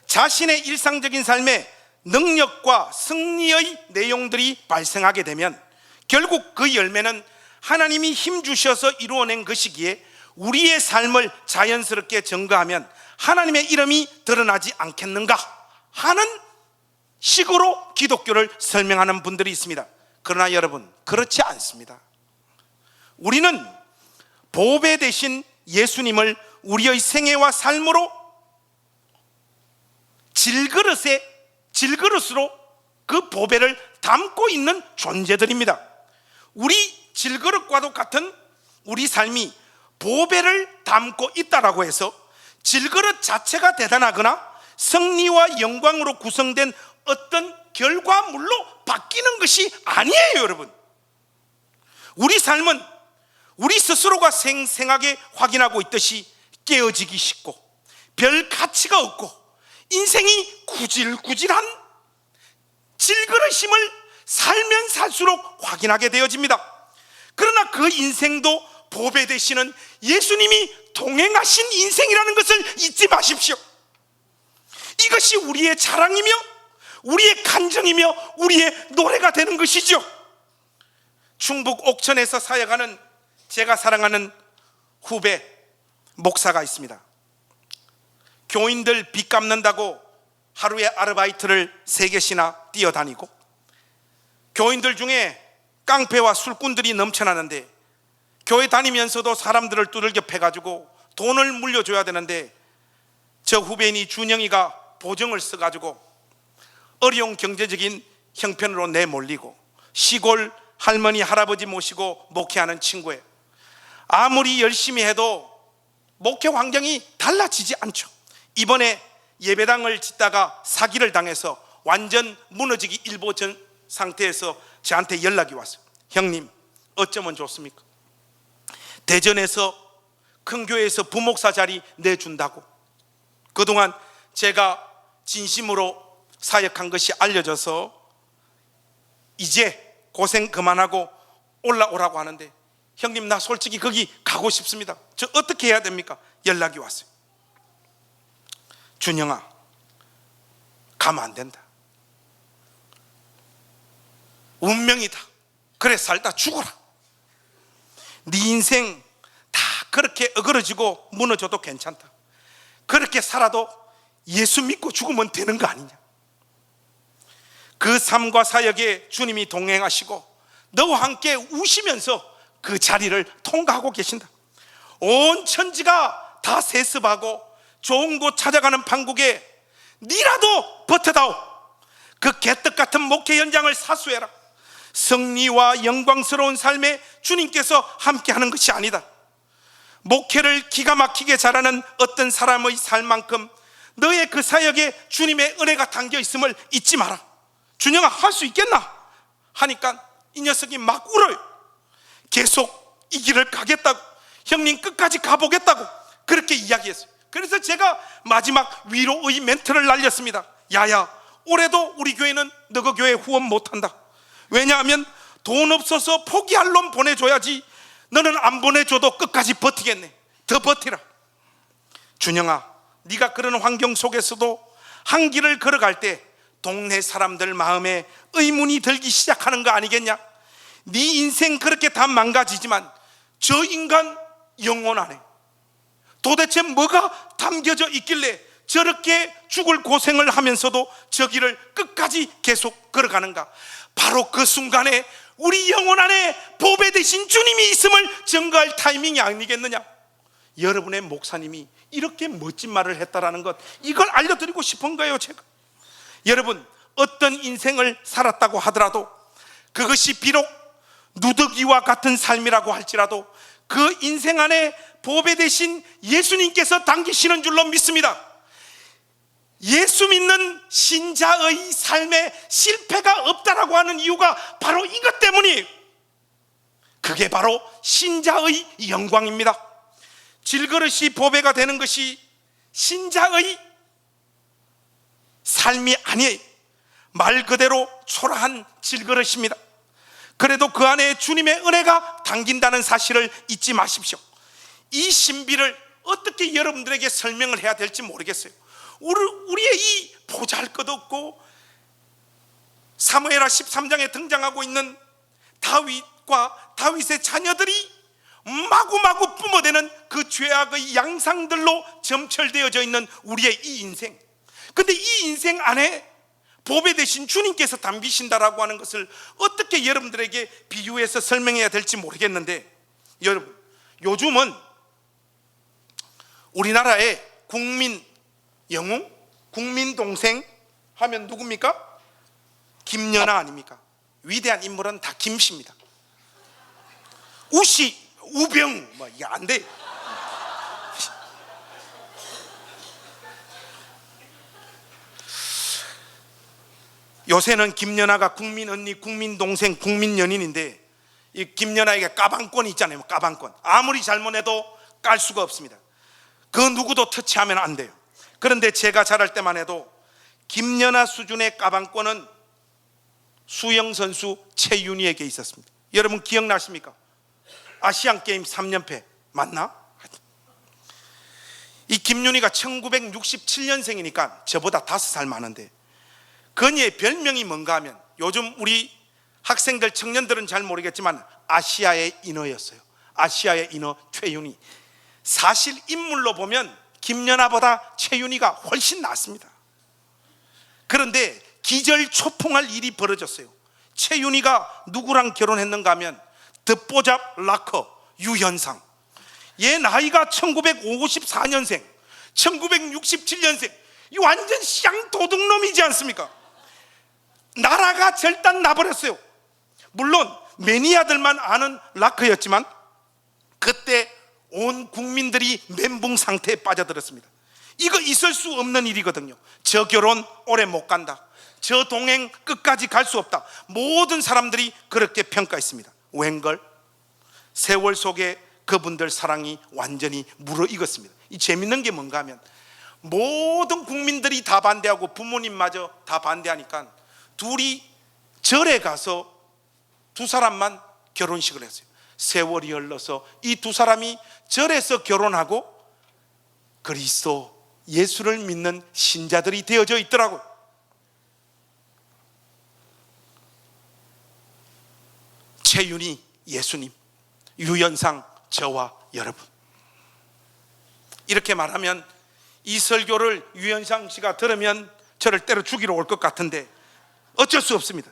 자신의 일상적인 삶에 능력과 승리의 내용들이 발생하게 되면 결국 그 열매는 하나님이 힘 주셔서 이루어낸 것이기에 우리의 삶을 자연스럽게 증거하면 하나님의 이름이 드러나지 않겠는가 하는 식으로 기독교를 설명하는 분들이 있습니다. 그러나 여러분, 그렇지 않습니다. 우리는 보배 대신 예수님을 우리의 생애와 삶으로 질그릇으로 그 보배를 담고 있는 존재들입니다. 우리 질그릇과도 같은 우리 삶이 보배를 담고 있다라고 해서 질그릇 자체가 대단하거나 승리와 영광으로 구성된 어떤 결과물로 바뀌는 것이 아니에요. 여러분, 우리 삶은 우리 스스로가 생생하게 확인하고 있듯이 깨어지기 쉽고 별 가치가 없고 인생이 구질구질한 질그릇임을 살면 살수록 확인하게 되어집니다. 그러나 그 인생도 보배 되시는 예수님이 동행하신 인생이라는 것을 잊지 마십시오. 이것이 우리의 자랑이며 우리의 간증이며 우리의 노래가 되는 것이죠. 충북 옥천에서 사역하는 제가 사랑하는 후배 목사가 있습니다. 교인들 빚 갚는다고 하루에 아르바이트를 3개씩이나 뛰어다니고 교인들 중에 깡패와 술꾼들이 넘쳐나는데 교회 다니면서도 사람들을 두들겨 패가지고 돈을 물려줘야 되는데 저 후배인이 준영이가 보증을 써가지고 어려운 경제적인 형편으로 내몰리고 시골 할머니 할아버지 모시고 목회하는 친구예요. 아무리 열심히 해도 목회 환경이 달라지지 않죠. 이번에 예배당을 짓다가 사기를 당해서 완전 무너지기 일보 전 상태에서 저한테 연락이 왔어요. 형님, 어쩌면 좋습니까? 대전에서 큰 교회에서 부목사 자리 내준다고. 그동안 제가 진심으로 사역한 것이 알려져서 이제 고생 그만하고 올라오라고 하는데, 형님 나 솔직히 거기 가고 싶습니다. 저 어떻게 해야 됩니까? 연락이 왔어요. 준영아, 가면 안 된다. 운명이다. 그래 살다 죽어라. 네 인생 다 그렇게 어그러지고 무너져도 괜찮다. 그렇게 살아도 예수 믿고 죽으면 되는 거 아니냐. 그 삶과 사역에 주님이 동행하시고 너와 함께 우시면서 그 자리를 통과하고 계신다. 온 천지가 다 세습하고 좋은 곳 찾아가는 판국에 니라도 버텨다오. 그 개떡 같은 목회 현장을 사수해라. 승리와 영광스러운 삶에 주님께서 함께하는 것이 아니다. 목회를 기가 막히게 잘하는 어떤 사람의 삶만큼 너의 그 사역에 주님의 은혜가 담겨 있음을 잊지 마라. 준영아, 할 수 있겠나? 하니까 이 녀석이 막 울어요. 계속 이 길을 가겠다고, 형님 끝까지 가보겠다고 그렇게 이야기했어요. 그래서 제가 마지막 위로의 멘트를 날렸습니다. 야야, 올해도 우리 교회는 너그 교회 후원 못한다. 왜냐하면 돈 없어서 포기할 놈 보내줘야지, 너는 안 보내줘도 끝까지 버티겠네. 더 버티라. 준영아, 네가 그런 환경 속에서도 한 길을 걸어갈 때 동네 사람들 마음에 의문이 들기 시작하는 거 아니겠냐? 네 인생 그렇게 다 망가지지만 저 인간 영원하네. 도대체 뭐가 담겨져 있길래 저렇게 죽을 고생을 하면서도 저 길을 끝까지 계속 걸어가는가? 바로 그 순간에 우리 영혼 안에 보배 되신 주님이 있음을 증거할 타이밍이 아니겠느냐? 여러분의 목사님이 이렇게 멋진 말을 했다라는 것, 이걸 알려드리고 싶은 거예요. 제가 여러분, 어떤 인생을 살았다고 하더라도 그것이 비록 누더기와 같은 삶이라고 할지라도 그 인생 안에 보배 되신 예수님께서 당기시는 줄로 믿습니다. 예수 믿는 신자의 삶에 실패가 없다라고 하는 이유가 바로 이것 때문이에요. 그게 바로 신자의 영광입니다. 질그릇이 보배가 되는 것이 신자의 삶이 아니에요. 말 그대로 초라한 질그릇입니다. 그래도 그 안에 주님의 은혜가 담긴다는 사실을 잊지 마십시오. 이 신비를 어떻게 여러분들에게 설명을 해야 될지 모르겠어요. 우리의 이 보잘것없고 사무엘하 13장에 등장하고 있는 다윗과 다윗의 자녀들이 마구마구 뿜어대는 그 죄악의 양상들로 점철되어져 있는 우리의 이 인생. 근데 이 인생 안에 보배 되신 주님께서 담기신다라고 하는 것을 어떻게 여러분들에게 비유해서 설명해야 될지 모르겠는데, 여러분, 요즘은 우리나라의 국민 영웅, 국민 동생 하면 누굽니까? 김연아 아닙니까? 위대한 인물은 다 김씨입니다. 우씨, 우병우, 뭐 이게 안 돼. 요새는 김연아가 국민 언니, 국민 동생, 국민 연인인데, 이 김연아에게 까방권 있잖아요. 까방권. 아무리 잘못해도 깔 수가 없습니다. 그 누구도 터치하면 안 돼요. 그런데 제가 자랄 때만 해도 김연아 수준의 까방권은 수영 선수 최윤희에게 있었습니다. 여러분 기억나십니까? 아시안 게임 3연패 맞나? 이 김윤희가 1967년생이니까 저보다 5살 많은데, 그녀의 별명이 뭔가 하면, 요즘 우리 학생들 청년들은 잘 모르겠지만 아시아의 인어였어요. 아시아의 인어 최윤희. 사실 인물로 보면 김연아보다 최윤희가 훨씬 낫습니다. 그런데 기절초풍할 일이 벌어졌어요. 최윤희가 누구랑 결혼했는가 하면 듣보잡 락커 유현상. 얘 나이가 1954년생, 1967년생. 이 완전 쌍도둑놈이지 않습니까? 나라가 절단 나버렸어요. 물론 매니아들만 아는 락커였지만 그때 온 국민들이 멘붕 상태에 빠져들었습니다. 이거 있을 수 없는 일이거든요. 저 결혼 오래 못 간다, 저 동행 끝까지 갈 수 없다, 모든 사람들이 그렇게 평가했습니다. 웬걸? 세월 속에 그분들 사랑이 완전히 무르익었습니다. 이 재밌는 게 뭔가 하면 모든 국민들이 다 반대하고 부모님마저 다 반대하니까 둘이 절에 가서 두 사람만 결혼식을 했어요. 세월이 흘러서 이 두 사람이 절에서 결혼하고 그리스도 예수를 믿는 신자들이 되어져 있더라고요. 최윤희 예수님, 유현상 저와 여러분. 이렇게 말하면 이 설교를 유현상 씨가 들으면 저를 때려 죽이러 올 것 같은데 어쩔 수 없습니다.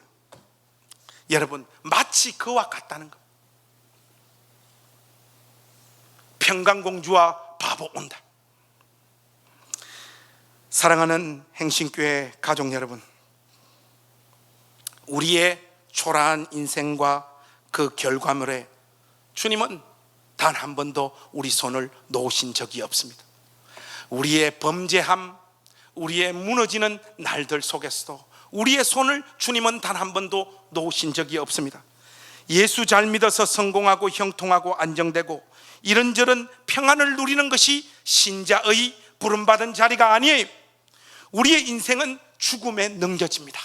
여러분, 마치 그와 같다는 것. 평강공주와 바보 온다. 사랑하는 행신교회 가족 여러분, 우리의 초라한 인생과 그 결과물에 주님은 단 한 번도 우리 손을 놓으신 적이 없습니다. 우리의 범죄함, 우리의 무너지는 날들 속에서도 우리의 손을 주님은 단 한 번도 놓으신 적이 없습니다. 예수 잘 믿어서 성공하고 형통하고 안정되고 이런저런 평안을 누리는 것이 신자의 부름받은 자리가 아니에요. 우리의 인생은 죽음에 넘겨집니다.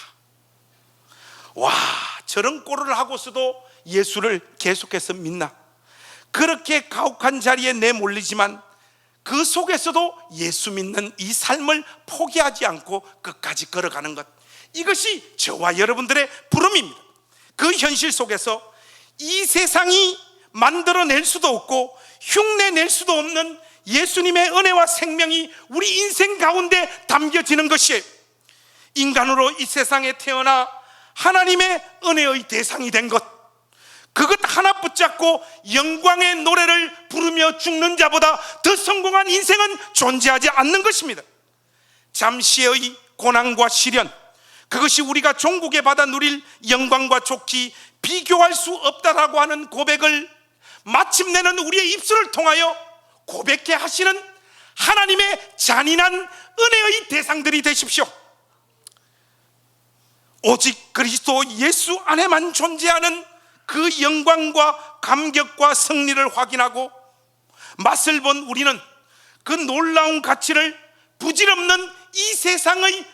와, 저런 꼴을 하고서도 예수를 계속해서 믿나? 그렇게 가혹한 자리에 내몰리지만 그 속에서도 예수 믿는 이 삶을 포기하지 않고 끝까지 걸어가는 것, 이것이 저와 여러분들의 부름입니다. 그 현실 속에서 이 세상이 만들어낼 수도 없고 흉내낼 수도 없는 예수님의 은혜와 생명이 우리 인생 가운데 담겨지는 것이에요. 인간으로 이 세상에 태어나 하나님의 은혜의 대상이 된 것, 그것 하나 붙잡고 영광의 노래를 부르며 죽는 자보다 더 성공한 인생은 존재하지 않는 것입니다. 잠시의 고난과 시련, 그것이 우리가 종국에 받아 누릴 영광과 좋기 비교할 수 없다라고 하는 고백을 마침내는 우리의 입술을 통하여 고백해 하시는 하나님의 잔인한 은혜의 대상들이 되십시오. 오직 그리스도 예수 안에만 존재하는 그 영광과 감격과 승리를 확인하고 맛을 본 우리는 그 놀라운 가치를 부질없는 이 세상의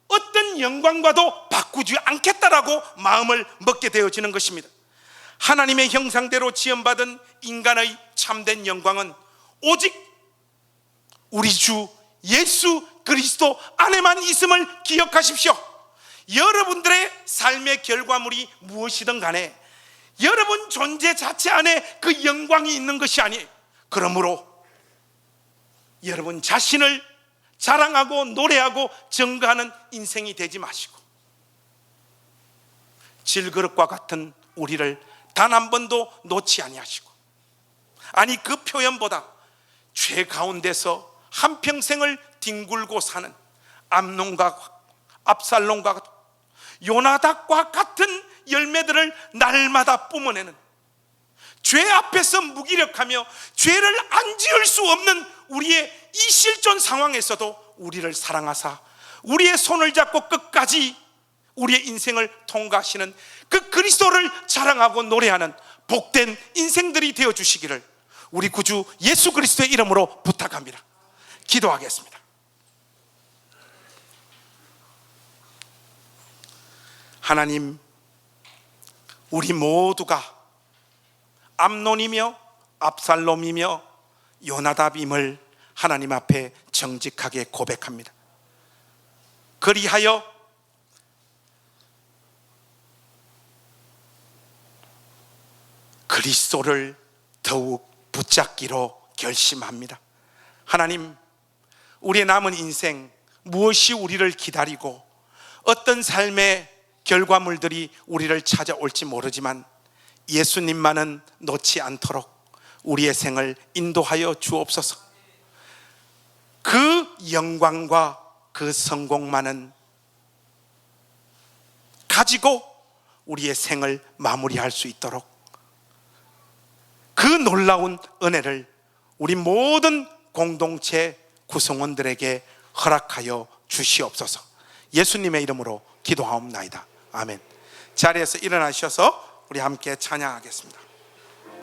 어떤 영광과도 바꾸지 않겠다라고 마음을 먹게 되어지는 것입니다. 하나님의 형상대로 지음받은 인간의 참된 영광은 오직 우리 주 예수 그리스도 안에만 있음을 기억하십시오. 여러분들의 삶의 결과물이 무엇이든 간에 여러분 존재 자체 안에 그 영광이 있는 것이 아니에요. 그러므로 여러분 자신을 자랑하고 노래하고 증거하는 인생이 되지 마시고 질그릇과 같은 우리를 단 한 번도 놓지 아니하시고, 아니 그 표현보다 죄 가운데서 한평생을 뒹굴고 사는 암논과 압살롬과 요나답과 같은 열매들을 날마다 뿜어내는, 죄 앞에서 무기력하며 죄를 안 지을 수 없는 우리의 이 실존 상황에서도 우리를 사랑하사 우리의 손을 잡고 끝까지 우리의 인생을 통과하시는 그 그리스도를 자랑하고 노래하는 복된 인생들이 되어 주시기를 우리 구주 예수 그리스도의 이름으로 부탁합니다. 기도하겠습니다. 하나님, 우리 모두가 암논이며 압살롬이며 요나답임을 하나님 앞에 정직하게 고백합니다. 그리하여 그리스도를 더욱 붙잡기로 결심합니다. 하나님, 우리의 남은 인생 무엇이 우리를 기다리고 어떤 삶의 결과물들이 우리를 찾아올지 모르지만 예수님만은 놓지 않도록 우리의 생을 인도하여 주옵소서. 그 영광과 그 성공만은 가지고 우리의 생을 마무리할 수 있도록 그 놀라운 은혜를 우리 모든 공동체 구성원들에게 허락하여 주시옵소서. 예수님의 이름으로 기도하옵나이다. 아멘. 자리에서 일어나셔서 우리 함께 찬양하겠습니다.